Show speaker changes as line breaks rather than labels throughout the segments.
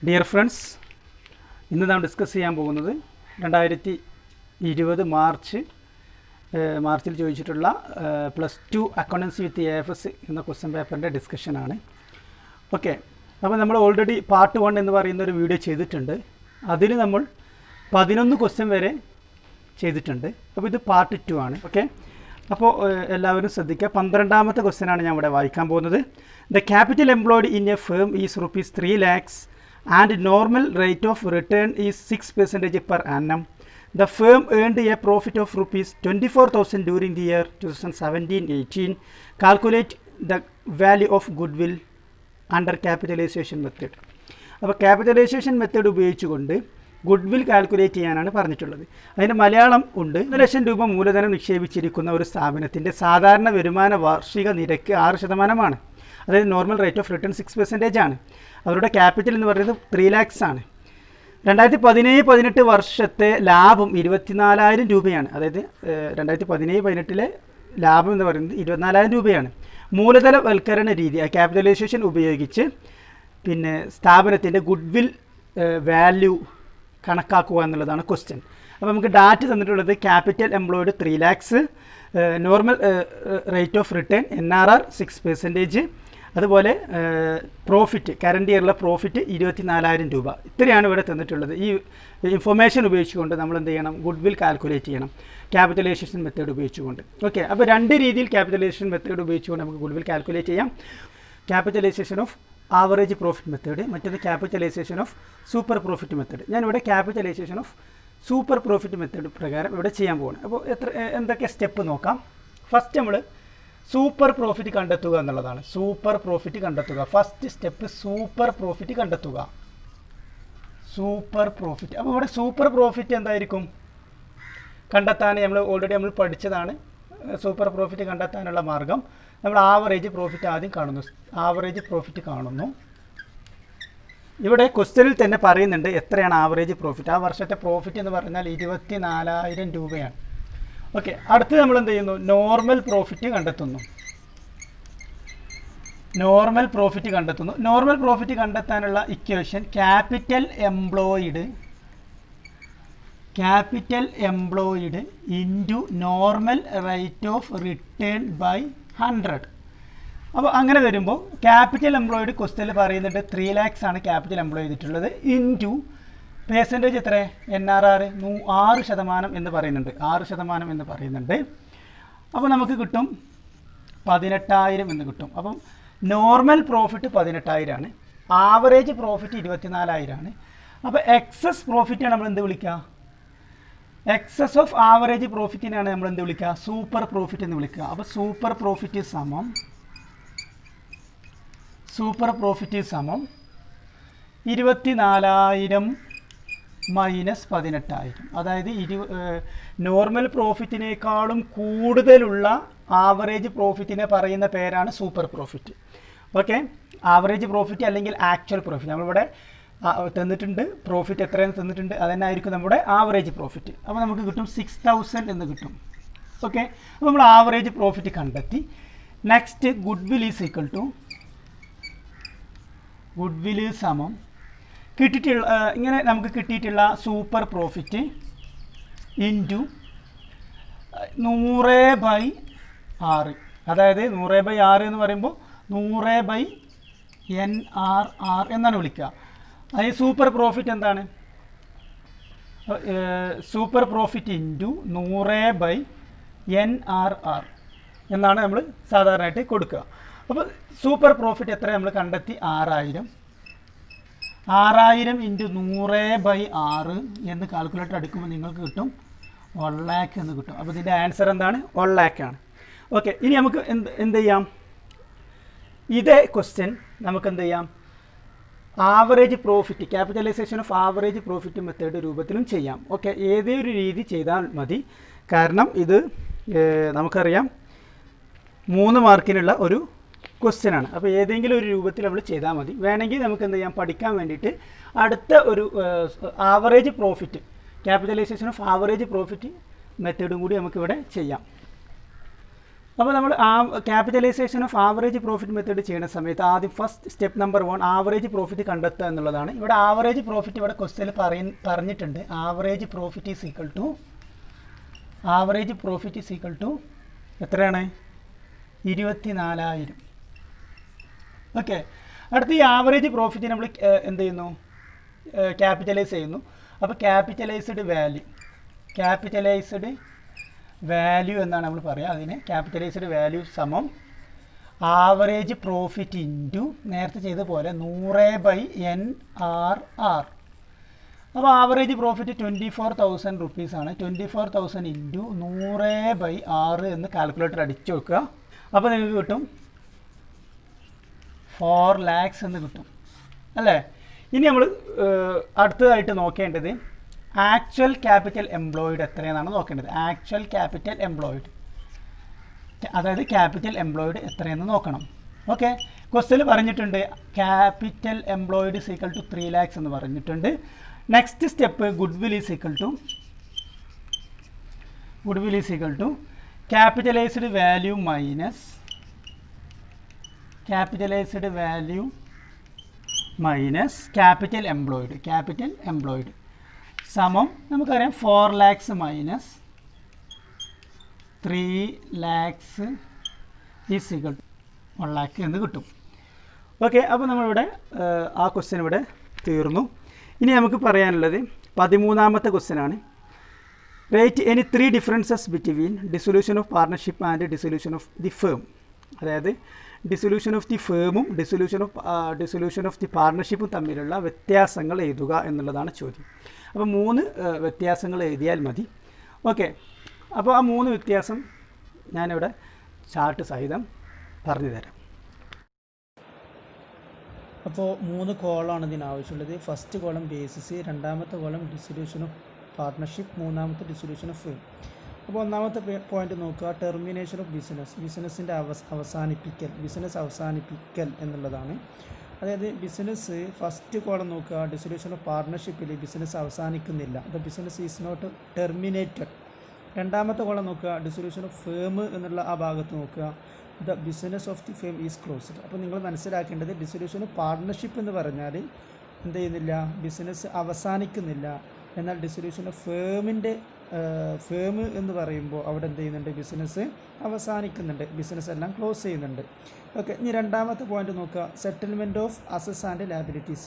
Dear friends, ഇന്ന് നാം discuss ചെയ്യാൻ പോകുന്നത് 2020 മാർച്ചിൽ ചോദിച്ചിട്ടുള്ള +2 അക്കൗണ്ടൻസി വിത്ത് AFS എന്ന ക്വസ്റ്റ്യൻ പേപ്പറിൻ്റെ ഡിസ്കഷനാണ്. ഓക്കെ, അപ്പോൾ നമ്മൾ ഓൾറെഡി പാർട്ട് 1 എന്ന് പറയുന്ന ഒരു വീഡിയോ ചെയ്തിട്ടുണ്ട്. അതിൽ നമ്മൾ 11 ക്വസ്റ്റ്യൻ വരെ ചെയ്തിട്ടുണ്ട്. അപ്പോൾ ഇത് പാർട്ട് 2 ആണ്. ഓക്കെ, അപ്പോൾ എല്ലാവരും ശ്രദ്ധിക്കുക. 12ാമത്തെ ക്വസ്റ്റ്യനാണ് ഞാൻ ഇവിടെ വായിക്കാൻ പോകുന്നത്. The capital employed in A firm is ₹3 lakhs and normal rate of return is 6% per annum. The firm earned a profit of ₹24,000 during the year 2017-18. Calculate the value of goodwill under capitalization method. അപ്പോൾ capitalisation method ഉപയോഗിച്ചുകൊണ്ട് goodwill calculate ചെയ്യാനാണ് പറഞ്ഞിട്ടുള്ളത്. അതിന് മലയാളം ഉണ്ട്. 1 ലക്ഷം രൂപ മൂലധനം നിക്ഷേപിച്ചിരിക്കുന്ന ഒരു സ്ഥാപനത്തിൻ്റെ സാധാരണ വരുമാന വാർഷിക നിരക്ക് 6%. അതായത് നോർമൽ റേറ്റ് ഓഫ് റിട്ടേൺ 6% ആണ്. അവരുടെ ക്യാപിറ്റൽ എന്ന് പറയുന്നത് 3 lakhs ആണ്. 2017-18 വർഷത്തെ ലാഭം 24,000 രൂപയാണ്. അതായത് 2017-18 ലാഭം എന്ന് പറയുന്നത് 24,000 രൂപയാണ്. മൂലധനവൽക്കരണ രീതി, ക്യാപിറ്റലൈസേഷൻ ഉപയോഗിച്ച് പിന്നെ സ്ഥാപനത്തിൻ്റെ ഗുഡ്വിൽ വാല്യൂ കണക്കാക്കുക എന്നുള്ളതാണ് ക്വസ്റ്റ്യൻ. അപ്പോൾ നമുക്ക് ഡാറ്റ തന്നിട്ടുള്ളത് capital employed 3 lakhs, normal rate of return NRR 6%, അതുപോലെ പ്രോഫിറ്റ് കറണ്ട് ഇയറിലെ പ്രോഫിറ്റ് 24,000 രൂപ. ഇത്രയാണ് ഇവിടെ തന്നിട്ടുള്ളത്. ഈ ഇൻഫർമേഷൻ ഉപയോഗിച്ചുകൊണ്ട് നമ്മൾ എന്ത് ചെയ്യണം? ഗുഡ്വിൽ കാൽക്കുലേറ്റ് ചെയ്യണം ക്യാപിറ്റലൈസേഷൻ മെത്തേഡ് ഉപയോഗിച്ചുകൊണ്ട്. ഓക്കെ, അപ്പോൾ 2 രീതിയിൽ ക്യാപിറ്റലൈസേഷൻ മെത്തേഡ് ഉപയോഗിച്ചുകൊണ്ട് നമുക്ക് ഗുഡ്വിൽ കാൽക്കുലേറ്റ് ചെയ്യാം. Capitalisation of average profit method, മറ്റൊന്ന് capitalisation of super profit method. ഞാനിവിടെ capitalisation of super profit method പ്രകാരം ഇവിടെ ചെയ്യാൻ പോവാണ്. അപ്പോൾ എന്തൊക്കെ സ്റ്റെപ്പ് നോക്കാം. ഫസ്റ്റ് നമ്മൾ സൂപ്പർ പ്രോഫിറ്റ് കണ്ടെത്തുക എന്നുള്ളതാണ്. സൂപ്പർ പ്രോഫിറ്റ് കണ്ടെത്തുക. ഫസ്റ്റ് സ്റ്റെപ്പ് സൂപ്പർ പ്രോഫിറ്റ് കണ്ടെത്തുക. Super profit. അപ്പോൾ ഇവിടെ സൂപ്പർ പ്രോഫിറ്റ് എന്തായിരിക്കും കണ്ടെത്താൻ നമ്മൾ പഠിച്ചതാണ്. സൂപ്പർ പ്രോഫിറ്റ് കണ്ടെത്താനുള്ള മാർഗം നമ്മൾ ആവറേജ് പ്രോഫിറ്റ് ആദ്യം കാണുന്നു. ആവറേജ് പ്രോഫിറ്റ് കാണുന്നു. ഇവിടെ ക്വസ്റ്റ്യനിൽ തന്നെ പറയുന്നുണ്ട് എത്രയാണ് ആവറേജ് പ്രോഫിറ്റ്. ആ വർഷത്തെ പ്രോഫിറ്റ് എന്ന് പറഞ്ഞാൽ 24,000 രൂപയാണ്. ഓക്കെ, അടുത്ത് നമ്മൾ എന്ത് ചെയ്യുന്നു? നോർമൽ പ്രോഫിറ്റ് കണ്ടെത്തുന്നു. നോർമൽ പ്രോഫിറ്റ് കണ്ടെത്തുന്നു. നോർമൽ പ്രോഫിറ്റ് കണ്ടെത്താനുള്ള equation capital employed into normal rate of return by 100. അപ്പോൾ അങ്ങനെ വരുമ്പോൾ ക്യാപിറ്റൽ എംപ്ലോയിഡ് ക്വസ്റ്റ്യനിൽ പറയുന്നുണ്ട് 3 lakhs ആണ് ക്യാപിറ്റൽ എംപ്ലോയ് ചെയ്തിട്ടുള്ളത്. ഇൻറ്റു പെർസെൻറ്റേജ് എത്ര? NRR 6% എന്ന് പറയുന്നുണ്ട്. 6% എന്ന് പറയുന്നുണ്ട്. അപ്പോൾ നമുക്ക് കിട്ടും 18,000 എന്ന് കിട്ടും. അപ്പം നോർമൽ പ്രോഫിറ്റ് 18,000 ആണ്. ആവറേജ് പ്രോഫിറ്റ് 24,000 ആണ്. അപ്പോൾ എക്സസ് പ്രോഫിറ്റാണ് നമ്മൾ എന്ത് വിളിക്കുക? എക്സസ് ഓഫ് ആവറേജ് പ്രോഫിറ്റിനാണ് നമ്മൾ എന്ത് വിളിക്കുക? സൂപ്പർ പ്രോഫിറ്റ് എന്ന് വിളിക്കുക. അപ്പോൾ സൂപ്പർ പ്രോഫിറ്റ് സമം 24,000 മൈനസ് 18,000. അതായത് നോർമൽ പ്രോഫിറ്റിനേക്കാളും കൂടുതലുള്ള ആവറേജ് പ്രോഫിറ്റിനെ പറയുന്ന പേരാണ് super profit. Okay, average profit അല്ലെങ്കിൽ ആക്ച്വൽ പ്രോഫിറ്റ് നമ്മളിവിടെ തന്നിട്ടുണ്ട്. പ്രോഫിറ്റ് എത്രയെന്ന് തന്നിട്ടുണ്ട്. അതന്നെ ആയിരിക്കും നമ്മുടെ ആവറേജ് പ്രോഫിറ്റ്. അപ്പോൾ നമുക്ക് കിട്ടും 6,000 എന്ന് കിട്ടും. ഓക്കെ, അപ്പോൾ നമ്മൾ ആവറേജ് പ്രോഫിറ്റ് കണ്ടെത്തി. Next goodwill is equal to സമം കിട്ടിയിട്ടുള്ള ഇങ്ങനെ നമുക്ക് കിട്ടിയിട്ടുള്ള സൂപ്പർ പ്രോഫിറ്റ് ഇൻറ്റു 100/6. അതായത് 100/6 എന്ന് പറയുമ്പോൾ 100/NRR എന്നാണ് വിളിക്കുക. അതായത് സൂപ്പർ പ്രോഫിറ്റ് എന്താണ്? സൂപ്പർ പ്രോഫിറ്റ് ഇൻറ്റു 100/NRR എന്നാണ് നമ്മൾ സാധാരണയായിട്ട് കൊടുക്കുക. അപ്പോൾ സൂപ്പർ പ്രോഫിറ്റ് എത്ര നമ്മൾ കണ്ടെത്തി? 6,000. 6,000 ഇൻറ്റു 100/6 എന്ന് കാൽക്കുലേറ്റർ അടിക്കുമ്പോൾ നിങ്ങൾക്ക് കിട്ടും 1 lakh എന്ന് കിട്ടും. അപ്പോൾ ഇതിൻ്റെ ആൻസർ എന്താണ്? 1 lakh ആണ്. ഓക്കെ, ഇനി നമുക്ക് എന്ത് ചെയ്യാം? ഇതേ ക്വസ്റ്റ്യൻ നമുക്ക് എന്ത് ചെയ്യാം? Average profit, capitalisation of average profit method രൂപത്തിലും ചെയ്യാം. ഓക്കെ, ഏതൊരു രീതി ചെയ്താൽ മതി. കാരണം ഇത് നമുക്കറിയാം 3 മാർക്കിനുള്ള ഒരു ക്വസ്റ്റ്യൻ ആണ്. അപ്പോൾ ഏതെങ്കിലും ഒരു രൂപത്തിൽ നമ്മൾ ചെയ്താൽ മതി. വേണമെങ്കിൽ നമുക്ക് എന്ത് ചെയ്യാം? പഠിക്കാൻ വേണ്ടിയിട്ട് അടുത്ത ഒരു average profit, capitalisation of average profit മെത്തേഡും കൂടി നമുക്കിവിടെ ചെയ്യാം. അപ്പോൾ നമ്മൾ capitalisation of average profit method ചെയ്യുന്ന സമയത്ത് ആദ്യം first step number 1 average profit കണ്ടെത്തുക എന്നുള്ളതാണ്. ഇവിടെ ആവറേജ് പ്രോഫിറ്റ് ഇവിടെ ക്വസ്റ്റ്യനിൽ പറഞ്ഞിട്ടുണ്ട്. Average profit is equal to എത്രയാണ്? 24,000. ഓക്കെ. അടുത്ത ഈ ആവറേജ് പ്രോഫിറ്റ് നമ്മൾ എന്ത് ചെയ്യുന്നു? ക്യാപിറ്റലൈസ് ചെയ്യുന്നു. അപ്പോൾ ക്യാപിറ്റലൈസ്ഡ് വാല്യൂ എന്നാണ് നമ്മൾ പറയുക. അതിന് ക്യാപിറ്റലൈസ്ഡ് വാല്യൂ സമം ആവറേജ് പ്രോഫിറ്റ് ഇൻറ്റു നേരത്തെ ചെയ്ത പോലെ 100/NRR. അപ്പോൾ ആവറേജ് പ്രോഫിറ്റ് 24,000 റുപ്പീസാണ്. 24,000 ഇൻറ്റു 100/6 എന്ന് കാൽക്കുലേറ്റർ അടിച്ചു വെക്കുക. അപ്പോൾ നിങ്ങൾക്ക് കിട്ടും 4 lakhs എന്ന് കിട്ടും അല്ലേ? ഇനി നമ്മൾ അടുത്തതായിട്ട് നോക്കേണ്ടത് ആക്ച്വൽ ക്യാപിറ്റൽ എംപ്ലോയിഡ് എത്രയെന്നാണ് നോക്കേണ്ടത്. ആക്ച്വൽ ക്യാപിറ്റൽ എംപ്ലോയിഡ്, അതായത് ക്യാപിറ്റൽ എംപ്ലോയിഡ് എത്രയെന്ന് നോക്കണം. ഓക്കെ. ക്വസ്റ്റ്യനിൽ പറഞ്ഞിട്ടുണ്ട് capital employed is equal to 3 lakhs എന്ന് പറഞ്ഞിട്ടുണ്ട്. Next step goodwill is equal to capitalised value minus capital employed സമം നമുക്കറിയാം 4 lakhs minus 3 lakhs is equal to 1 lakh എന്ന് കിട്ടും. ഓക്കെ. അപ്പോൾ നമ്മളിവിടെ ആ ക്വസ്റ്റ്യൻ ഇവിടെ തീർന്നു. ഇനി നമുക്ക് പറയാനുള്ളത് 13ാമത്തെ ക്വസ്റ്റ്യനാണ്. Rate any 3 differences between dissolution of partnership and dissolution of the firm. അതായത് ഡിസൊല്യൂഷൻ ഓഫ് ദി ഫേമും ഡിസൊല്യൂഷൻ ഓഫ് ദി പാർട്ണർഷിപ്പും തമ്മിലുള്ള വ്യത്യാസങ്ങൾ എഴുതുക എന്നുള്ളതാണ് ചോദ്യം. അപ്പോൾ 3 വ്യത്യാസങ്ങൾ എഴുതിയാൽ മതി. ഓക്കെ. അപ്പോൾ ആ 3 വ്യത്യാസം ഞാനിവിടെ ചാർട്ട് സഹിതം പറഞ്ഞു തരാം. അപ്പോൾ 3 കോളമാണ് ഇതിനാവശ്യമുള്ളത്. ഫസ്റ്റ് കോളം ബേസിസ്, രണ്ടാമത്തെ കോളം ഡിസൊല്യൂഷൻ ഓഫ് പാർട്ണർഷിപ്പ്, മൂന്നാമത്തെ ഡിസൊല്യൂഷൻ ഓഫ് ഫേം. അപ്പോൾ ഒന്നാമത്തെ പോയിന്റ് നോക്കുക, ടെർമിനേഷൻ ഓഫ് ബിസിനസ്സിൻ്റെ ബിസിനസ് അവസാനിപ്പിക്കൽ എന്നുള്ളതാണ്. അതായത് ബിസിനസ് ഫസ്റ്റ് കോളം നോക്കുക, ഡിസൊല്യൂഷൻ ഓഫ് പാർട്ണർഷിപ്പിൽ ബിസിനസ് അവസാനിക്കുന്നില്ല, the business is not terminated. രണ്ടാമത്തെ കോളം നോക്കുക, ഡിസൊല്യൂഷൻ ഓഫ് ഫേം എന്നുള്ള ആ ഭാഗത്ത് നോക്കുക, the business of the firm is closed. അപ്പോൾ നിങ്ങൾ മനസ്സിലാക്കേണ്ടത് ഡിസൊല്യൂഷൻ ഓഫ് പാർട്ണർഷിപ്പ് എന്ന് പറഞ്ഞാൽ എന്ത് ചെയ്യുന്നില്ല, ബിസിനസ് അവസാനിക്കുന്നില്ല. എന്നാൽ ഡിസൊല്യൂഷൻ ഓഫ് ഫേം എന്ന് പറയുമ്പോൾ അവിടെ എന്ത് ചെയ്യുന്നുണ്ട്, ബിസിനസ് അവസാനിക്കുന്നുണ്ട്, ബിസിനസ് എല്ലാം ക്ലോസ് ചെയ്യുന്നുണ്ട്. ഓക്കെ. ഇനി രണ്ടാമത്തെ പോയിന്റ് നോക്കുക, സെറ്റിൽമെൻറ്റ് ഓഫ് അസസ് ആൻഡ് ലയബിലിറ്റീസ്.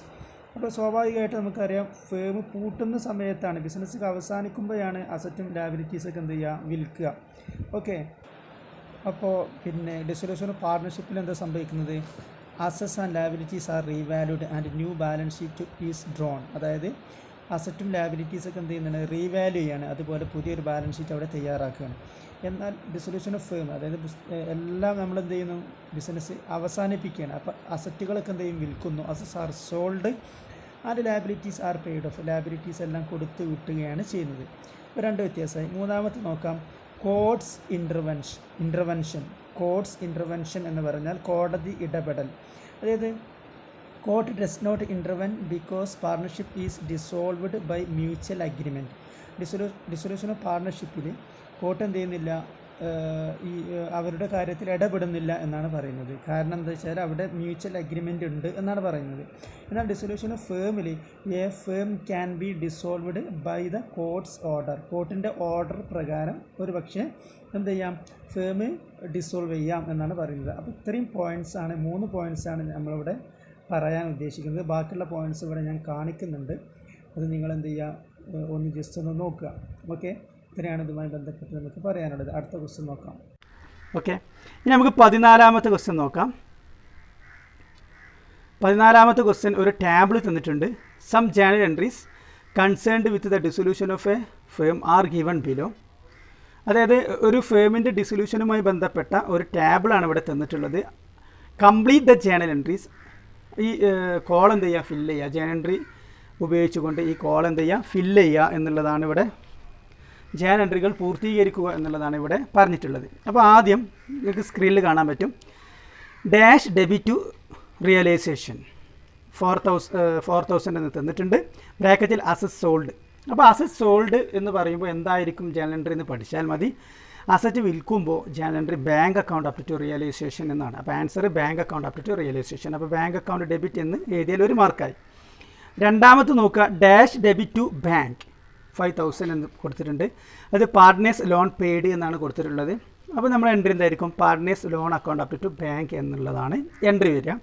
അപ്പോൾ സ്വാഭാവികമായിട്ട് നമുക്കറിയാം ഫേം പൂട്ടുന്ന സമയത്താണ്, ബിസിനസ് അവസാനിക്കുമ്പോഴാണ് അസറ്റും ലയബിലിറ്റീസൊക്കെ എന്ത് ചെയ്യുക, വിൽക്കുക. ഓക്കെ. അപ്പോൾ പിന്നെ ഡിസൊല്യൂഷൻ ഓഫ് പാർട്ണർഷിപ്പിൽ എന്താ സംഭവിക്കുന്നത്, അസസ് and liabilities are revalued and new balance sheet is drawn. അതായത് അസറ്റും ലയബിലിറ്റീസൊക്കെ എന്ത് ചെയ്യുന്നുണ്ട്, റീവാല്യൂ ചെയ്യാണ്, അതുപോലെ പുതിയൊരു ബാലൻസ് ഷീറ്റ് അവിടെ തയ്യാറാക്കുകയാണ്. എന്നാൽ ഡിസൊല്യൂഷൻ ഓഫ് ഫേം, അതായത് എല്ലാം നമ്മൾ എന്ത് ചെയ്യുന്നു, ബിസിനസ് അവസാനിപ്പിക്കുകയാണ്. അപ്പോൾ അസറ്റുകളൊക്കെ എന്ത് ചെയ്യും, വിൽക്കുന്നു. അസസ് are sold and liabilities are paid off. Liabilities എല്ലാം കൊടുത്ത് വിട്ടുകയാണ് ചെയ്യുന്നത്. ഇപ്പോൾ 2 വ്യത്യാസമായി. മൂന്നാമത്തെ നോക്കാം, കോർട്സ് ഇൻ്റർവെൻഷൻ എന്ന് പറഞ്ഞാൽ കോടതി ഇടപെടൽ. അതായത് court does not intervene because partnership is dissolved by mutual agreement. Dissolution of പാർട്ണർഷിപ്പിൽ കോർട്ട് എന്ത് ചെയ്യുന്നില്ല, ഈ അവരുടെ കാര്യത്തിൽ ഇടപെടുന്നില്ല എന്നാണ് പറയുന്നത്. കാരണം എന്താ വെച്ചാൽ അവിടെ മ്യൂച്വൽ അഗ്രിമെൻ്റ് ഉണ്ട് എന്നാണ് പറയുന്നത്. എന്നാൽ ഡിസൊല്യൂഷൻ ഓഫ് ഫേമിൽ a firm can be dissolved by the court's order. കോർട്ടിൻ്റെ ഓർഡർ പ്രകാരം ഒരു പക്ഷേ എന്ത് ചെയ്യാം, ഫേം ഡിസോൾവ് ചെയ്യാം എന്നാണ് പറയുന്നത്. അപ്പോൾ ഇത്രയും പോയിൻറ്റ്സാണ്, 3 പോയിൻറ്റ്സാണ് നമ്മളിവിടെ പറയാൻ ഉദ്ദേശിക്കുന്നത്. ബാക്കിയുള്ള പോയിൻറ്റ്സ് ഇവിടെ ഞാൻ കാണിക്കുന്നുണ്ട്, അത് നിങ്ങൾ എന്ത് ചെയ്യുക, ഒന്ന് ജസ്റ്റ് ഒന്ന് നോക്കുക. ഓക്കെ. ഇത്രയാണ് ഇതുമായി ബന്ധപ്പെട്ട് നമുക്ക് പറയാനുള്ളത്. അടുത്ത ക്വസ്റ്റ്യൻ നോക്കാം. ഓക്കെ. ഇനി നമുക്ക് 14ാമത്തെ ക്വസ്റ്റ്യൻ നോക്കാം. 14ാമത്തെ ക്വസ്റ്റ്യൻ ഒരു ടാബിൾ തന്നിട്ടുണ്ട്. Some journal entries concerned with the dissolution of a firm are given below. അതായത് ഒരു ഫേമിൻ്റെ ഡിസൊല്യൂഷനുമായി ബന്ധപ്പെട്ട ഒരു ടാബിളാണ് ഇവിടെ തന്നിട്ടുള്ളത്. Complete the journal entries. ഈ കോളം എന്ത് ചെയ്യുക, ഫില്ല് ചെയ്യുക. ജേണൽ എൻട്രി ഉപയോഗിച്ചുകൊണ്ട് ഈ കോളം എന്ത് ചെയ്യുക, ഫില്ല് ചെയ്യുക എന്നുള്ളതാണ് ഇവിടെ, ജേണൽ എൻട്രികൾ പൂർത്തീകരിക്കുക എന്നുള്ളതാണ് ഇവിടെ പറഞ്ഞിട്ടുള്ളത്. അപ്പോൾ ആദ്യം നിങ്ങൾക്ക് സ്ക്രീനിൽ കാണാൻ പറ്റും, ഡാഷ് ഡെബിറ്റ് ടു റിയലൈസേഷൻ 4,000 എന്ന് തന്നിട്ടുണ്ട്. ബ്രാക്കറ്റിൽ അസസ് സോൾഡ്. അപ്പോൾ അസസ് സോൾഡ് എന്ന് പറയുമ്പോൾ എന്തായിരിക്കും ജേണൽ എൻട്രി എന്ന് പഠിച്ചാൽ മതി. അസറ്റ് വിൽക്കുമ്പോൾ journal entry bank account up to realisation എന്നാണ്. അപ്പോൾ answer bank account up to realisation. അപ്പോൾ ബാങ്ക് അക്കൗണ്ട് ഡെബിറ്റ് എന്ന് എഴുതിയാൽ ഒരു മാർക്കായി. രണ്ടാമത്തെ നോക്കുക, ഡാഷ് ഡെബിറ്റ് ടു ബാങ്ക് 5000 എന്ന് കൊടുത്തിട്ടുണ്ട്. അത് പാർട്ട്നേഴ്സ് ലോൺ പെയ്ഡ് എന്നാണ് കൊടുത്തിട്ടുള്ളത്. അപ്പോൾ നമ്മൾ എൻട്രി എന്തായിരിക്കും? Partners loan account up to bank എന്നുള്ളതാണ് എൻട്രി വരിക.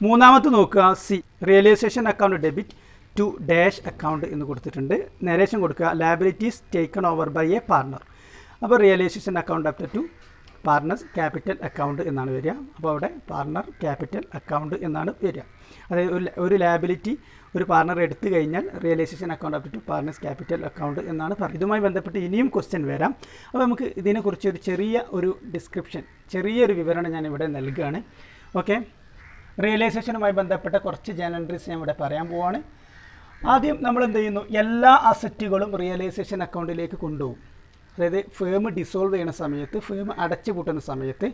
മൂന്നാമത്തെ നോക്കുക, C realisation account debit to dash account എന്ന് കൊടുത്തിട്ടുണ്ട്. നരേഷൻ കൊടുക്കുക, liabilities taken over by a partner. അപ്പോൾ realisation account up to partners capital account എന്നാണ് വരിക. അപ്പോൾ അവിടെ പാർട്ണർ ക്യാപിറ്റൽ അക്കൗണ്ട് എന്നാണ് വരിക. അതായത് ഒരു ലയബിലിറ്റി ഒരു പാർട്ണർ എടുത്തു കഴിഞ്ഞാൽ realisation account up to partners capital account എന്നാണ് പറയുന്നത്. ഇതുമായി ബന്ധപ്പെട്ട് ഇനിയും ക്വസ്റ്റ്യൻ വരാം. അപ്പോൾ നമുക്ക് ഇതിനെക്കുറിച്ച് ഒരു ഡിസ്ക്രിപ്ഷൻ, ചെറിയൊരു വിവരണം ഞാൻ ഇവിടെ നൽകുകയാണ്. ഓക്കെ, റിയലൈസേഷനുമായി ബന്ധപ്പെട്ട കുറച്ച് ജേണൽ എൻട്രീസ് ഞാൻ ഇവിടെ പറയാൻ പോവാണ്. ആദ്യം നമ്മൾ എന്ത് ചെയ്യുന്നു? എല്ലാ അസറ്റുകളും റിയലൈസേഷൻ അക്കൗണ്ടിലേക്ക് കൊണ്ടുപോകും. അതായത് ഫേം ഡിസോൾവ് ചെയ്യുന്ന സമയത്ത്, ഫേം അടച്ചു പൂട്ടുന്ന സമയത്ത്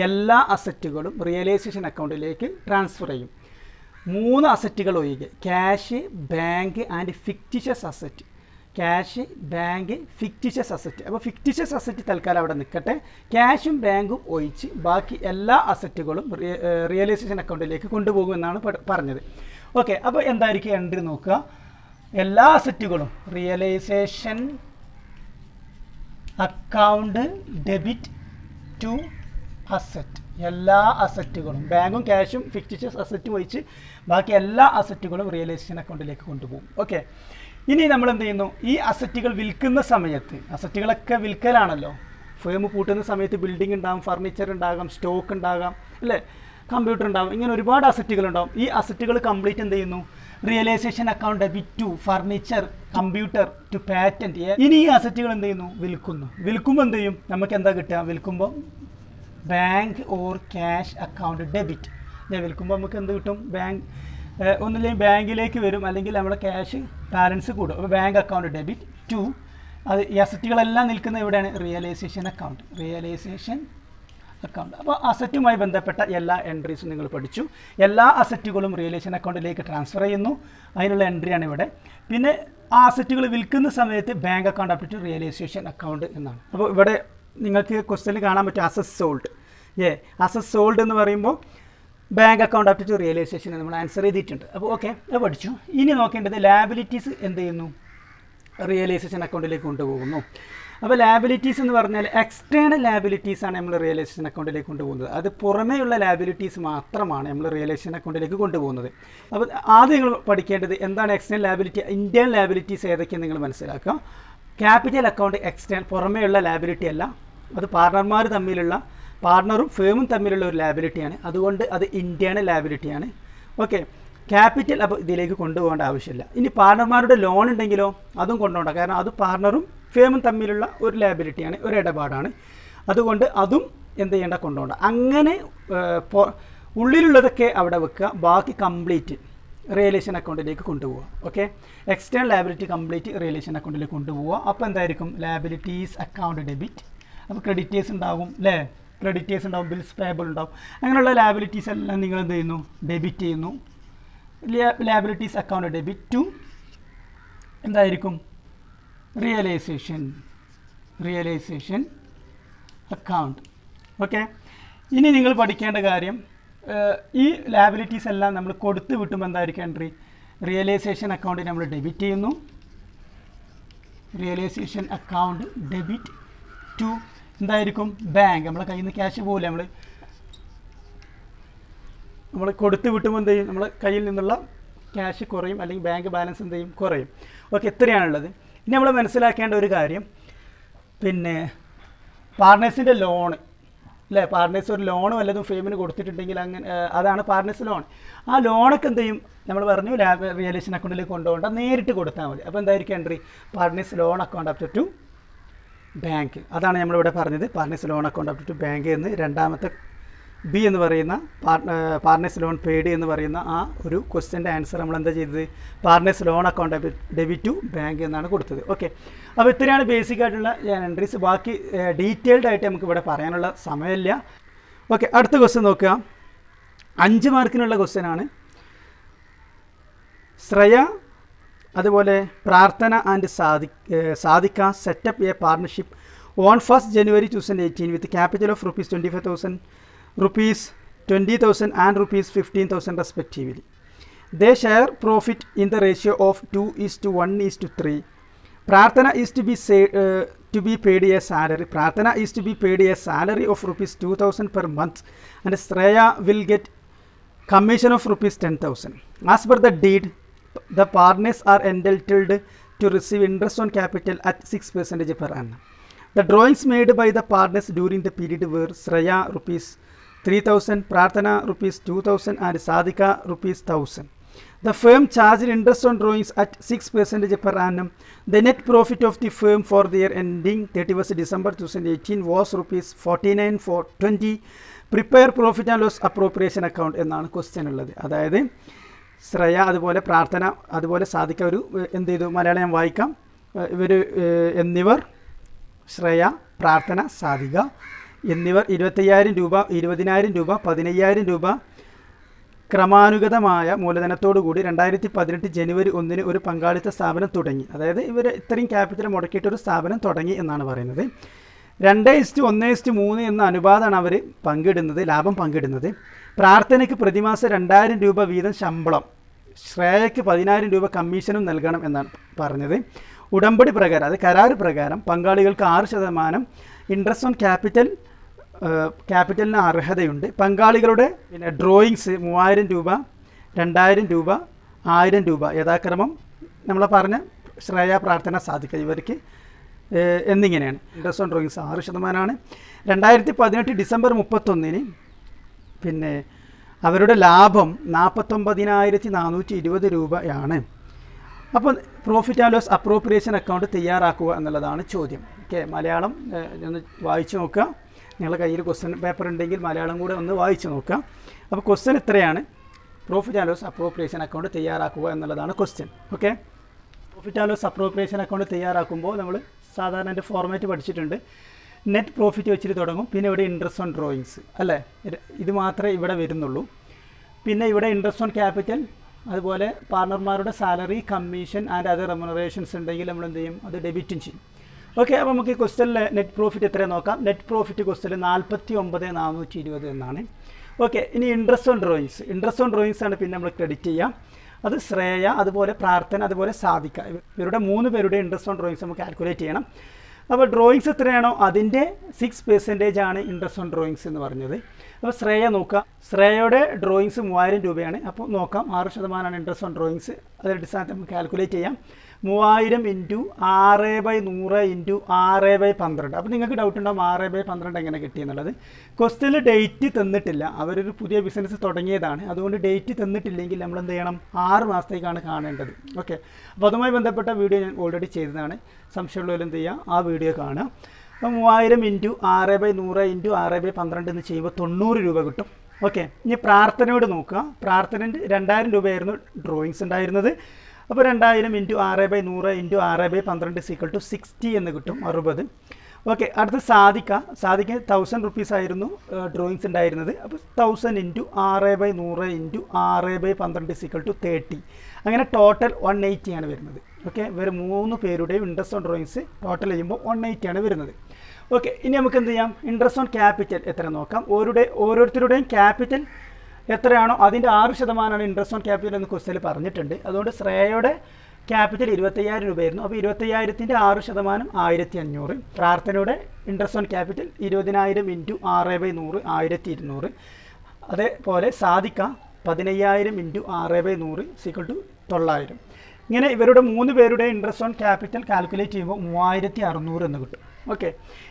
എല്ലാ അസറ്റുകളും റിയലൈസേഷൻ അക്കൗണ്ടിലേക്ക് ട്രാൻസ്ഫർ ചെയ്യും. 3 അസറ്റുകൾ ഒഴികെ, cash, bank and fictitious asset. Cash, bank, fictitious asset. അപ്പോൾ ഫിക്റ്റിഷ്യസ് അസറ്റ് തൽക്കാലം അവിടെ നിൽക്കട്ടെ. ക്യാഷും ബാങ്കും ഒഴിച്ച് ബാക്കി എല്ലാ അസറ്റുകളും റിയലൈസേഷൻ അക്കൗണ്ടിലേക്ക് കൊണ്ടുപോകുമെന്നാണ് പറഞ്ഞത്. ഓക്കെ, അപ്പോൾ എന്തായിരിക്കും എൻട്രി നോക്കുക? എല്ലാ അസറ്റുകളും realisation account debit to asset. എല്ലാ അസറ്റുകളും, ബാങ്കും ക്യാഷും ഫിക്റ്റിഷ്യസ് അസറ്റും ഒഴിച്ച് ബാക്കി എല്ലാ അസറ്റുകളും റിയലൈസേഷൻ അക്കൗണ്ടിലേക്ക് കൊണ്ടുപോകും. ഓക്കെ, ഇനി നമ്മൾ എന്ത് ചെയ്യുന്നു? ഈ അസറ്റുകൾ വിൽക്കുന്ന സമയത്ത്, അസറ്റുകളൊക്കെ വിൽക്കലാണല്ലോ. ഫേം പൂട്ടുന്ന സമയത്ത് ബിൽഡിംഗ് ഉണ്ടാകും, ഫർണിച്ചർ ഉണ്ടാകാം, സ്റ്റോക്ക് ഉണ്ടാകാം, അല്ലേ, കമ്പ്യൂട്ടർ ഉണ്ടാകും, ഇങ്ങനെ ഒരുപാട് അസറ്റുകൾ ഉണ്ടാകും. ഈ അസറ്റുകൾ കംപ്ലീറ്റ് എന്ത് ചെയ്യുന്നു? Realisation account debit to furniture, computer, to patent. ഇനി ഈ അസറ്റുകൾ എന്ത് ചെയ്യുന്നു? വിൽക്കുന്നു. വിൽക്കുമ്പോൾ എന്ത് ചെയ്യും? നമുക്ക് എന്താ കിട്ടുക? വിൽക്കുമ്പോൾ bank or cash account debit. വിൽക്കുമ്പോൾ നമുക്ക് എന്ത് കിട്ടും? ബാങ്ക് ഒന്നില്ലെങ്കിൽ ബാങ്കിലേക്ക് വരും, അല്ലെങ്കിൽ നമ്മുടെ ക്യാഷ് ബാലൻസ് കൂടും. അപ്പോൾ ബാങ്ക് അക്കൗണ്ട് ഡെബിറ്റ് ടു, അത് ഈ അസറ്റുകളെല്ലാം നിൽക്കുന്നത് എവിടെയാണ്? Realisation account. Realisation account. അപ്പോൾ അസറ്റുമായി ബന്ധപ്പെട്ട എല്ലാ എൻട്രീസും നിങ്ങൾ പഠിച്ചു. എല്ലാ അസറ്റുകളും റിയലൈസേഷൻ അക്കൗണ്ടിലേക്ക് ട്രാൻസ്ഫർ ചെയ്യുന്നു, അതിനുള്ള എൻട്രിയാണ് ഇവിടെ. പിന്നെ ആ അസറ്റുകൾ വിൽക്കുന്ന സമയത്ത് bank account up to realisation account എന്നാണ്. അപ്പോൾ ഇവിടെ നിങ്ങൾക്ക് ക്വസ്റ്റ്യനിൽ കാണാൻ പറ്റും അസസ് സോൾഡ്. അസസ് സോൾഡ് എന്ന് പറയുമ്പോൾ bank account up to realisation നമ്മൾ ആൻസർ ചെയ്തിട്ടുണ്ട്. അപ്പോൾ ഓക്കെ, അത് പഠിച്ചു. ഇനി നോക്കേണ്ടത് ലയബിലിറ്റീസ് എന്ത് ചെയ്യുന്നു? റിയലൈസേഷൻ അക്കൗണ്ടിലേക്ക് കൊണ്ടുപോകുന്നു. അപ്പോൾ ലയബിലിറ്റീസ് എന്ന് പറഞ്ഞാൽ എക്സ്റ്റേണൽ ലയബിലിറ്റീസാണ് നമ്മൾ റിയലൈസേഷൻ അക്കൗണ്ടിലേക്ക് കൊണ്ടുപോകുന്നത്. അത് പുറമേയുള്ള ലയബിലിറ്റീസ് മാത്രമാണ് നമ്മൾ റിയലൈസേഷൻ അക്കൗണ്ടിലേക്ക് കൊണ്ടുപോകുന്നത്. അപ്പോൾ ആദ്യം നിങ്ങൾ പഠിക്കേണ്ടത് എന്താണ് എക്സ്റ്റേണൽ ലയബിലിറ്റി, ഇന്ത്യൻ ലയബിലിറ്റീസ് ഏതൊക്കെയെന്ന് നിങ്ങൾ മനസ്സിലാക്കുക. ക്യാപിറ്റൽ അക്കൗണ്ട് എക്സ്റ്റേണൽ, പുറമേയുള്ള ലയബിലിറ്റി അല്ല, അത് പാർട്ണർമാർ തമ്മിലുള്ള, പാർട്ണറും ഫേമും തമ്മിലുള്ള ഒരു ലയബിലിറ്റിയാണ്. അതുകൊണ്ട് അത് ഇന്റേണൽ ലയബിലിറ്റിയാണ്. ഓക്കെ, ക്യാപിറ്റൽ അപ്പോൾ ഇതിലേക്ക് കൊണ്ടുപോകേണ്ട ആവശ്യമില്ല. ഇനി പാർട്ണർമാരുടെ ലോൺ ഉണ്ടെങ്കിലോ അതും കൊണ്ടുപോകണ്ട, കാരണം അത് പാർട്ണറും ഫേമും തമ്മിലുള്ള ഒരു ലയബിലിറ്റിയാണ്, ഒരു ഇടപാടാണ്. അതുകൊണ്ട് അതും എന്ത് ചെയ്യേണ്ട, കൊണ്ടുപോകണ്ട. അങ്ങനെ ഉള്ളിലുള്ളതൊക്കെ അവിടെ വെക്കുക, ബാക്കി കംപ്ലീറ്റ് റിയലൈസേഷൻ അക്കൗണ്ടിലേക്ക് കൊണ്ടുപോവുക. Okay, external liability complete realisation അക്കൗണ്ടിലേക്ക് കൊണ്ടുപോവുക. അപ്പോൾ എന്തായിരിക്കും? Liabilities account debit. അപ്പോൾ ക്രെഡിറ്റേഴ്സ് ഉണ്ടാകും, അല്ലേ, ക്രെഡിറ്റേഴ്സ് ഉണ്ടാവും, ബിൽസ് പേബിൾ ഉണ്ടാവും. അങ്ങനെയുള്ള ലയബിലിറ്റീസ് എല്ലാം നിങ്ങൾ എന്ത് ചെയ്യുന്നു? ഡെബിറ്റ് ചെയ്യുന്നു. ലയബിലിറ്റീസ് അക്കൗണ്ട് ഡെബിറ്റ് ടു എന്തായിരിക്കും? Realisation account. ഓക്കെ, ഇനി നിങ്ങൾ പഠിക്കേണ്ട കാര്യം, ഈ ലയബിലിറ്റീസ് എല്ലാം നമ്മൾ കൊടുത്ത് വിട്ടുമ്പോൾ എന്തായിരിക്കും എൻട്രി? റിയലൈസേഷൻ അക്കൗണ്ട് നമ്മൾ ഡെബിറ്റ് ചെയ്യുന്നു. റിയലൈസേഷൻ അക്കൗണ്ട് ഡെബിറ്റ് ടു എന്തായിരിക്കും? ബാങ്ക്. നമ്മളെ കയ്യിൽ നിന്ന് ക്യാഷ് പോകില്ല, നമ്മൾ കൊടുത്ത് വിട്ടുമ്പോൾ എന്ത് ചെയ്യും? നമ്മളെ കയ്യിൽ നിന്നുള്ള ക്യാഷ് കുറയും, അല്ലെങ്കിൽ ബാങ്ക് ബാലൻസ് എന്ത് ചെയ്യും? കുറയും. ഓക്കെ, ഇത്രയാണുള്ളത്. ഇനി നമ്മൾ മനസ്സിലാക്കേണ്ട ഒരു കാര്യം, പിന്നെ പാർട്ട്നേഴ്സിൻ്റെ ലോണ്, അല്ലേ, പാർട്ട്നേഴ്സ് ഒരു ലോൺ വല്ലതും ഫേമിന് കൊടുത്തിട്ടുണ്ടെങ്കിൽ അങ്ങനെ അതാണ് പാർട്ട്നേഴ്സ് ലോൺ. ആ ലോണൊക്കെ എന്ത് ചെയ്യും? നമ്മൾ പറഞ്ഞു റിയലൈസേഷൻ അക്കൗണ്ടിലേക്ക് കൊണ്ടുപോകേണ്ട, നേരിട്ട് കൊടുത്താൽ മതി. അപ്പോൾ എന്തായിരിക്കും entry? Partners loan account up to bank. അതാണ് നമ്മളിവിടെ പറഞ്ഞത്, partners loan account up to bank എന്ന്. രണ്ടാമത്തെ ബി എന്ന് പറയുന്ന പാർട്ട്നേഴ്സ് ലോൺ പെയ്ഡ് എന്ന് പറയുന്ന ആ ഒരു ക്വസ്റ്റ്യൻ്റെ ആൻസർ നമ്മൾ എന്താ ചെയ്തത്? Partners loan account debit to bank എന്നാണ് കൊടുത്തത്. ഓക്കെ, അപ്പോൾ ഇത്രയാണ് ബേസിക് ആയിട്ടുള്ള എൻട്രീസ്. ബാക്കി ഡീറ്റെയിൽഡ് ആയിട്ട് നമുക്ക് ഇവിടെ പറയാനുള്ള സമയമില്ല. ഓക്കെ, അടുത്ത ക്വസ്റ്റ്യൻ നോക്കുക. 5 മാർക്കിനുള്ള ക്വസ്റ്റ്യൻ ആണ്. ശ്രേയ അതുപോലെ പ്രാർത്ഥന and Sadiqa set up a partnership On 1st January 2018, with capital of rupees 25,000, rupees 20,000 and rupees 15,000 respectively. They share profit in the ratio of 2:1:3. Prarthana is to be paid a salary. Prarthana is to be paid a salary of rupees 2,000 per month, and Shreya will get commission of rupees 10,000. As per the deed, the partners are entitled to receive interest on capital at 6% per annum. The drawings made by the partners during the period were Shreya rupees 3,000, Prarthana rupees 2,000 and Sadhika rupees 1,000. The firm charged interest on drawings at 6% per annum. The net profit of the firm for the year ending 31st December 2018 was rupees 49,420. Prepare profit and loss appropriation account എന്നാണ് question ഉള്ളത്. അതായത് ശ്രേയ അതുപോലെ പ്രാർത്ഥന അതുപോലെ സാധിക്ക ഒരു എന്ത് ചെയ്തു മലയാളം ഞാൻ വായിക്കാം. എന്നിവർ ശ്രേയ, പ്രാർത്ഥന, സാധിക എന്നിവർ 25,000 രൂപ, 20,000 രൂപ, 15,000 രൂപ ക്രമാനുഗതമായ മൂലധനത്തോടുകൂടി 2018 ജനുവരി 1 ഒരു പങ്കാളിത്ത സ്ഥാപനം തുടങ്ങി. അതായത് ഇവർ ഇത്രയും ക്യാപിറ്റൽ മുടക്കിയിട്ടൊരു സ്ഥാപനം തുടങ്ങി എന്നാണ് പറയുന്നത്. 2:1:3 എന്ന അനുപാതമാണ് അവർ പങ്കിടുന്നത്, ലാഭം പങ്കിടുന്നത്. പ്രാർത്ഥനയ്ക്ക് പ്രതിമാസം 2,000 രൂപ വീതം ശമ്പളം, ശ്രേയയ്ക്ക് 10,000 രൂപ കമ്മീഷനും നൽകണം എന്നാണ് പറഞ്ഞത്. ഉടമ്പടി പ്രകാരം, അത് കരാർ പ്രകാരം പങ്കാളികൾക്ക് 6% ഇൻട്രസ്റ്റ് ഓൺ ക്യാപിറ്റലിന് അർഹതയുണ്ട്. പങ്കാളികളുടെ ഡ്രോയിങ്സ് 3,000 രൂപ, 2,000 രൂപ, 1,000 രൂപ യഥാക്രമം നമ്മൾ പറഞ്ഞ ശ്രേയ, പ്രാർത്ഥന, സാധിക്ക ഇവർക്ക് എന്നിങ്ങനെയാണ്. Interest on drawings 6%. 2018 ഡിസംബർ 31 പിന്നെ അവരുടെ ലാഭം 49,420 രൂപയാണ്. അപ്പോൾ profit and loss appropriation account തയ്യാറാക്കുക എന്നുള്ളതാണ് ചോദ്യം. ഓക്കെ, മലയാളം ഒന്ന് വായിച്ചു നോക്കുക. നിങ്ങളുടെ കയ്യിൽ ക്വസ്റ്റ്യൻ പേപ്പർ ഉണ്ടെങ്കിൽ മലയാളം കൂടെ ഒന്ന് വായിച്ചു നോക്കുക. അപ്പോൾ ക്വസ്റ്റ്യൻ ഇത്രയാണ്, profit and loss appropriation account തയ്യാറാക്കുക എന്നുള്ളതാണ് question. Okay, profit and loss appropriation account തയ്യാറാക്കുമ്പോൾ നമ്മൾ സാധാരണ എൻ്റെ ഫോർമാറ്റ് പഠിച്ചിട്ടുണ്ട്. നെറ്റ് പ്രോഫിറ്റ് വെച്ചിട്ട് തുടങ്ങും, പിന്നെ ഇവിടെ ഇൻട്രസ്റ്റ് ഓൺ ഡ്രോയിങ്സ് അല്ലേ, ഇത് മാത്രമേ ഇവിടെ വരുന്നുള്ളൂ. പിന്നെ ഇവിടെ ഇൻട്രസ്റ്റ് ഓൺ ക്യാപിറ്റൽ, അതുപോലെ പാർട്ണർമാരുടെ സാലറി, കമ്മീഷൻ ആൻഡ് അതർ റെമ്യൂണറേഷൻസ് ഉണ്ടെങ്കിൽ നമ്മൾ എന്ത് ചെയ്യും, അത് ഡെബിറ്റും ചെയ്യും. ഓക്കെ, അപ്പോൾ നമുക്ക് ഈ ക്വസ്റ്റ്യനിൽ നെറ്റ് പ്രോഫിറ്റ് എത്രയാണ് നോക്കാം. നെറ്റ് പ്രോഫിറ്റ് ക്വസ്റ്റ്യനിൽ 49,420 എന്നാണ്. ഓക്കെ, ഇനി interest on drawings. Interest on drawings ആണ് പിന്നെ നമ്മൾ ക്രെഡിറ്റ് ചെയ്യാം. അത് ശ്രേയ, അതുപോലെ പ്രാർത്ഥന, അതുപോലെ സാധിക്ക, ഇവരുടെ 3 പേരുടെ ഇൻട്രസ്റ്റ് ഓൺ ഡ്രോയിങ്സ് നമുക്ക് കാൽക്കുലേറ്റ് ചെയ്യണം. അപ്പോൾ ഡ്രോയിങ്സ് എത്രയാണോ അതിൻ്റെ 6% ആണ് ഇൻട്രസ്റ്റ് ഓൺ ഡ്രോയിങ്സ് എന്ന് പറഞ്ഞത്. അപ്പോൾ ശ്രേയ നോക്കുക, ശ്രേയയുടെ ഡ്രോയിങ്സ് 3,000 രൂപയാണ്. അപ്പോൾ നോക്കാം, 6% ഇൻട്രസ്റ്റ് ഓൺ ഡ്രോയിങ്സ്. അതിൻ്റെ അടിസ്ഥാനത്തിൽ നമുക്ക് കാൽക്കുലേറ്റ് ചെയ്യാം. 3,000 × 6/100 × 6/12. അപ്പോൾ നിങ്ങൾക്ക് ഡൗട്ട് ഉണ്ടാവും 6/12 എങ്ങനെ കിട്ടിയെന്നുള്ളത്. ക്വസ്റ്റ്യനിൽ ഡേറ്റ് തന്നിട്ടില്ല, അവരൊരു പുതിയ ബിസിനസ് തുടങ്ങിയതാണ്. അതുകൊണ്ട് ഡേറ്റ് തന്നിട്ടില്ലെങ്കിൽ നമ്മൾ എന്ത് ചെയ്യണം, 6 മാസത്തേക്കാണ് കാണേണ്ടത്. ഓക്കെ, അപ്പോൾ അതുമായി ബന്ധപ്പെട്ട വീഡിയോ ഞാൻ ഓൾറെഡി ചെയ്തതാണ്. സംശയമുള്ളവർ എന്ത് ചെയ്യുക, ആ വീഡിയോ കാണുക. അപ്പോൾ 3,000 × 6/100 × 6/12 എന്ന് ചെയ്യുമ്പോൾ 90 രൂപ കിട്ടും. ഓക്കെ, ഇനി പ്രാർത്ഥനയോട് നോക്കുക. പ്രാർത്ഥനയുടെ 2,000 രൂപയായിരുന്നു ഡ്രോയിങ്സ് ഉണ്ടായിരുന്നത്. അപ്പോൾ 2,000 × 6/100 × 6/12 = 60 എന്ന് കിട്ടും, 60. ഓക്കെ, അടുത്ത് സാധിക്ക 1,000 റുപ്പീസ് ആയിരുന്നു ഡ്രോയിങ്സ് ഉണ്ടായിരുന്നത്. അപ്പോൾ 1,000 × 6/100 × 6/12 = 30. അങ്ങനെ ടോട്ടൽ 180 ആണ് വരുന്നത്. ഓക്കെ, ഇവർ 3 പേരുടെയും ഇൻട്രസ്റ്റ് ഓൺ ഡ്രോയിങ്സ് ടോട്ടൽ ചെയ്യുമ്പോൾ 180 ആണ് വരുന്നത്. ഓക്കെ, ഇനി നമുക്ക് എന്ത് ചെയ്യാം, ഇൻട്രസ്റ്റ് ഓൺ ക്യാപിറ്റൽ എത്ര നോക്കാം. ഓരോരുത്തരുടെയും ക്യാപിറ്റൽ എത്രയാണോ അതിൻ്റെ 6% ഇൻട്രസ്റ്റ് ഓൺ ക്യാപിറ്റൽ എന്ന് ക്വസ്റ്റ്യനിൽ പറഞ്ഞിട്ടുണ്ട്. അതുകൊണ്ട് ശ്രേയയുടെ ക്യാപിറ്റൽ 25,000 രൂപയായിരുന്നു. അപ്പോൾ 25,000-ൻ്റെ 6% 1,500. പ്രാർത്ഥനയുടെ ഇൻട്രസ്റ്റ് ഓൺ ക്യാപിറ്റൽ 20,000 × 6/100 1,200. അതേപോലെ സാധിക്ക 15,000 × 6/100 = 900. ഇങ്ങനെ ഇവരുടെ 3 പേരുടെ ഇൻട്രസ്റ്റ് ഓൺ ക്യാപിറ്റൽ കാൽക്കുലേറ്റ് ചെയ്യുമ്പോൾ 3,600 എന്ന് കിട്ടും. ഓക്കെ,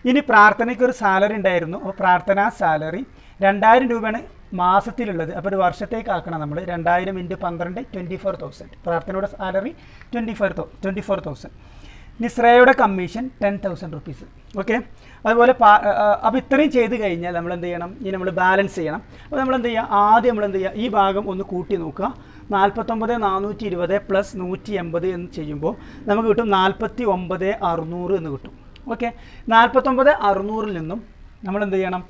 ഇനി പ്രാർത്ഥനയ്ക്ക് ഒരു സാലറി ഉണ്ടായിരുന്നു. അപ്പോൾ പ്രാർത്ഥന സാലറി 2,000 രൂപയാണ് മാസത്തിലുള്ളത്. അപ്പോൾ ഒരു വർഷത്തേക്ക് ആക്കണം നമ്മൾ. 2,000 × 12 24,000. പ്രാർത്ഥനയുടെ സാലറി 24,000. ഇനി ശ്രേയയുടെ കമ്മീഷൻ 10,000 റുപ്പീസ്. ഓക്കെ, അതുപോലെ അപ്പോൾ ഇത്രയും ചെയ്ത് കഴിഞ്ഞാൽ നമ്മൾ എന്ത് ചെയ്യണം, ഇനി നമ്മൾ ബാലൻസ് ചെയ്യണം. അപ്പോൾ നമ്മൾ എന്ത് ചെയ്യുക, ആദ്യം നമ്മൾ എന്ത് ചെയ്യുക, ഈ ഭാഗം ഒന്ന് കൂട്ടി നോക്കുക. 49,420 + 180 എന്ന് ചെയ്യുമ്പോൾ നമുക്ക് കിട്ടും 49,600 എന്ന് കിട്ടും. ഓക്കെ, 49,600 നിന്നും നമ്മൾ എന്ത് ചെയ്യണം,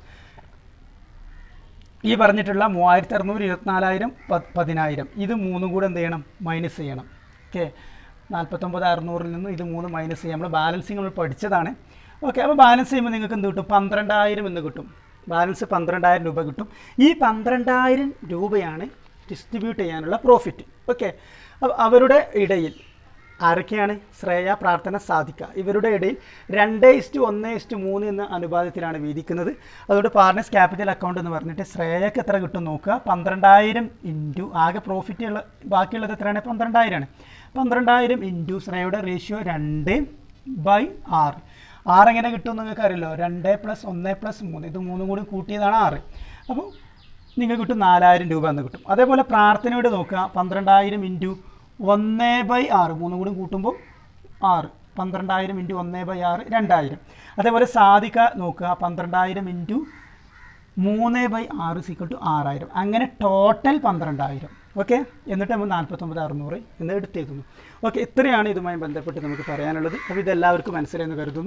ഈ പറഞ്ഞിട്ടുള്ള 3,600 24,000 10,000 ഇത് 3 കൂടെ എന്ത് ചെയ്യണം, മൈനസ് ചെയ്യണം. ഓക്കെ, 49,600 നിന്ന് ഇത് 3 മൈനസ് ചെയ്യാം. നമ്മൾ ബാലൻസിങ് നമ്മൾ പഠിച്ചതാണ്. ഓക്കെ, അപ്പോൾ ബാലൻസ് ചെയ്യുമ്പോൾ നിങ്ങൾക്ക് എന്ത് കിട്ടും? 12,000 എന്ന് കിട്ടും. ബാലൻസ് 12,000 രൂപ കിട്ടും. ഈ 12,000 രൂപയാണ് ഡിസ്ട്രിബ്യൂട്ട് ചെയ്യാനുള്ള പ്രോഫിറ്റ്. ഓക്കെ, അപ്പോൾ അവരുടെ ഇടയിൽ ആരൊക്കെയാണ്? ശ്രേയ, പ്രാർത്ഥന, സാധിക്ക. ഇവരുടെ ഇടയിൽ 2:1:3 എന്ന അനുപാതത്തിലാണ് വീതിക്കുന്നത്. അതുകൊണ്ട് പാർട്ണേഴ്സ് ക്യാപിറ്റൽ അക്കൗണ്ട് എന്ന് പറഞ്ഞിട്ട് ശ്രേയക്ക് എത്ര കിട്ടും നോക്കുക. 12,000 ഇൻറ്റു ആകെ പ്രോഫിറ്റ് ഉള്ള ബാക്കിയുള്ളത് എത്രയാണ്? 12,000 ആണ്. 12,000 ഇൻറ്റു ശ്രേയയുടെ റേഷ്യോ 2/6. 6 എങ്ങനെ കിട്ടും നിങ്ങൾക്ക് അറിയില്ലോ? 2 + 1 + 3, ഇത് 3 കൂടി കൂട്ടിയതാണ് 6. അപ്പോൾ നിങ്ങൾക്ക് കിട്ടും 4,000 രൂപ എന്ന് കിട്ടും. അതേപോലെ പ്രാർത്ഥനയോട് നോക്കുക. 12,000 ഇൻറ്റു 1/6, 3 കൂടി കൂട്ടുമ്പോൾ 6. 12,000 ഇൻറ്റു 1/6 2,000. അതേപോലെ സാധിക്ക നോക്കുക. 12,000 ഇൻറ്റു 3/6 = 6,000. അങ്ങനെ ടോട്ടൽ 12,000. ഓക്കെ, എന്നിട്ട് നമ്മൾ 49,600 എന്ന് എടുത്തെഴുതുന്നു. ഓക്കെ, ഇത്രയാണ് ഇതുമായി ബന്ധപ്പെട്ട് നമുക്ക് പറയാനുള്ളത്. അപ്പോൾ ഇതെല്ലാവർക്കും മനസ്സിലായെന്ന് കരുതുന്നു.